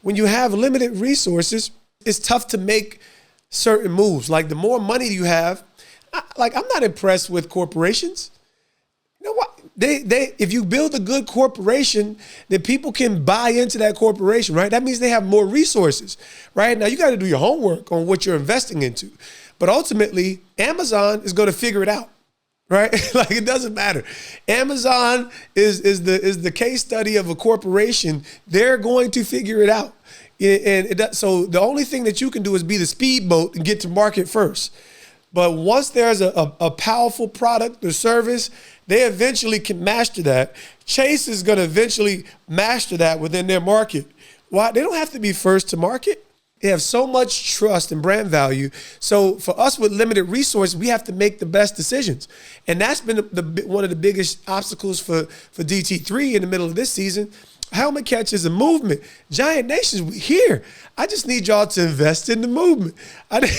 when you have limited resources, it's tough to make certain moves. Like the more money you have, I'm not impressed with corporations. You know what? If you build a good corporation, then people can buy into that corporation, right? That means they have more resources, right? Now you got to do your homework on what you're investing into. But ultimately, Amazon is going to figure it out, right? Like it doesn't matter. Amazon is the case study of a corporation. They're going to figure it out. So the only thing that you can do is be the speedboat and get to market first. But once there's a powerful product or service, they eventually can master that. Chase is going to eventually master that within their market. Why? They don't have to be first to market. They have so much trust and brand value. So for us with limited resources, we have to make the best decisions. And that's been one of the biggest obstacles for DT3 in the middle of this season. Helmet catch is a movement. Giant Nations, we here. I just need y'all to invest in the movement.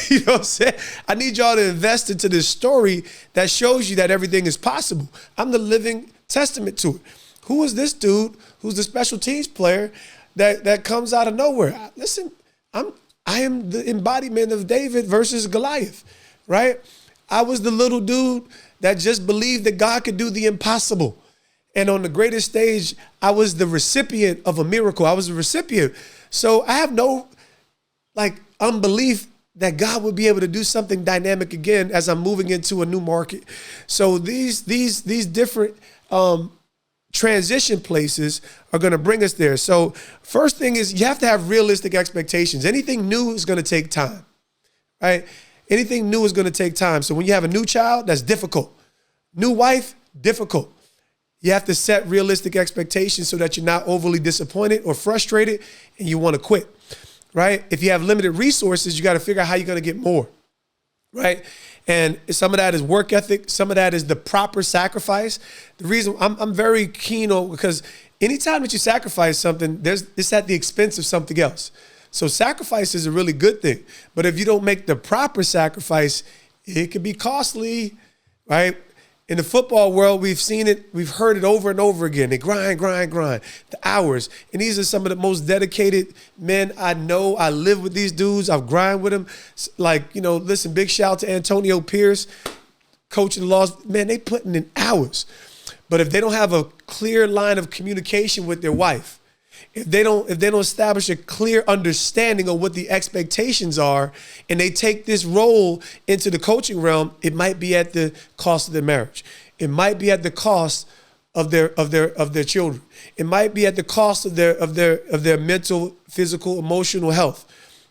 You know what I'm saying? I need y'all to invest into this story that shows you that everything is possible. I'm the living testament to it. Who is this dude who's the special teams player that comes out of nowhere? Listen, I am the embodiment of David versus Goliath, right? I was the little dude that just believed that God could do the impossible. And on the greatest stage, I was the recipient of a miracle. I was the recipient. So I have no unbelief that God would be able to do something dynamic again as I'm moving into a new market. So these different transition places are going to bring us there. So first thing is you have to have realistic expectations. Anything new is going to take time, right? Anything new is going to take time. So when you have a new child, that's difficult. New wife, difficult. You have to set realistic expectations so that you're not overly disappointed or frustrated and you want to quit, right? If you have limited resources, you got to figure out how you're going to get more, right? And some of that is work ethic. Some of that is the proper sacrifice. The reason I'm very keen on, because anytime that you sacrifice something, it's at the expense of something else. So sacrifice is a really good thing. But if you don't make the proper sacrifice, it can be costly, right? In the football world, we've seen it. We've heard it over and over again. They grind, the hours. And these are some of the most dedicated men I know. I live with these dudes. I've grind with them. Listen, big shout out to Antonio Pierce, coaching the Laws. Man, they putting in hours. But if they don't have a clear line of communication with their wife, if they don't establish a clear understanding of what the expectations are, and they take this role into the coaching realm, it might be at the cost of their marriage. It might be at the cost of their children. It might be at the cost of their mental, physical, emotional health.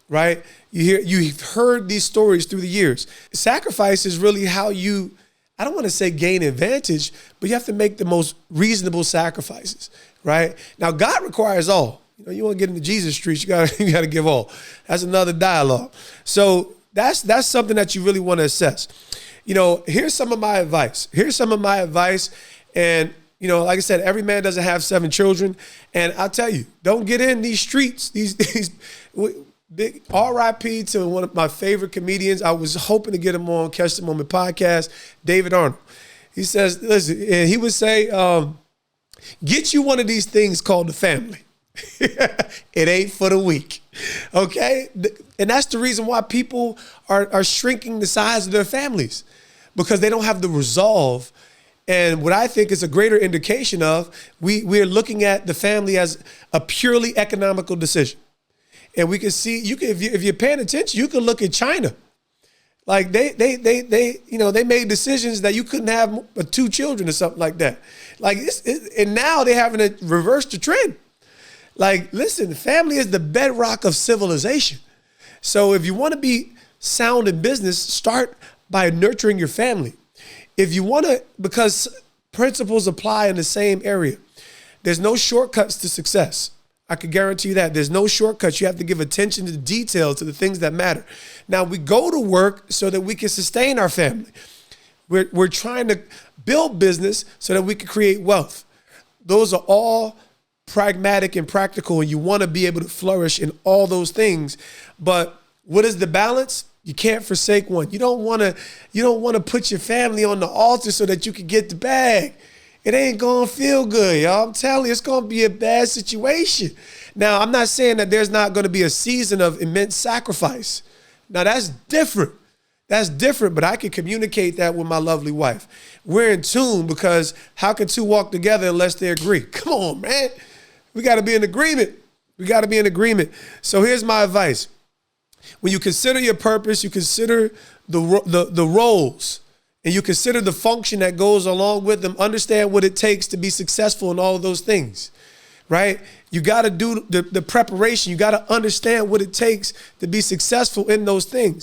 Right? You've heard these stories through the years. Sacrifice is really how you, I don't want to say gain advantage, but you have to make the most reasonable sacrifices. Right? Now, God requires all. You want to get into Jesus streets, you got to give all. That's another dialogue. So that's something that you really want to assess. Here's some of my advice. And, like I said, every man doesn't have 7 children. And I'll tell you, don't get in these streets. These big RIP to one of my favorite comedians. I was hoping to get him on Catch the Moment podcast, David Arnold. He says, listen, and he would say, get you one of these things called the family. It ain't for the weak. Okay? And that's the reason why people are shrinking the size of their families, because they don't have the resolve. And what I think is a greater indication of, we're looking at the family as a purely economical decision. And we can see, if you're paying attention, you can look at China. Like they made decisions that you couldn't have 2 children or something like that. And now they're having to reverse the trend. Like, listen, family is the bedrock of civilization. So if you want to be sound in business, start by nurturing your family. If you want to, because principles apply in the same area. There's no shortcuts to success. I can guarantee you that. There's no shortcuts. You have to give attention to the details, to the things that matter. Now, we go to work so that we can sustain our family. We're trying to build business so that we can create wealth. Those are all pragmatic and practical, and you want to be able to flourish in all those things. But what is the balance? You can't forsake one. You don't want to put your family on the altar so that you can get the bag. It ain't going to feel good, y'all. I'm telling you, it's going to be a bad situation. Now, I'm not saying that there's not going to be a season of immense sacrifice. Now, that's different. That's different, but I can communicate that with my lovely wife. We're in tune, because how can two walk together unless they agree? Come on, man. We got to be in agreement. We got to be in agreement. So here's my advice. When you consider your purpose, you consider the roles, and you consider the function that goes along with them, understand what it takes to be successful in all of those things, right? You got to do the preparation. You got to understand what it takes to be successful in those things.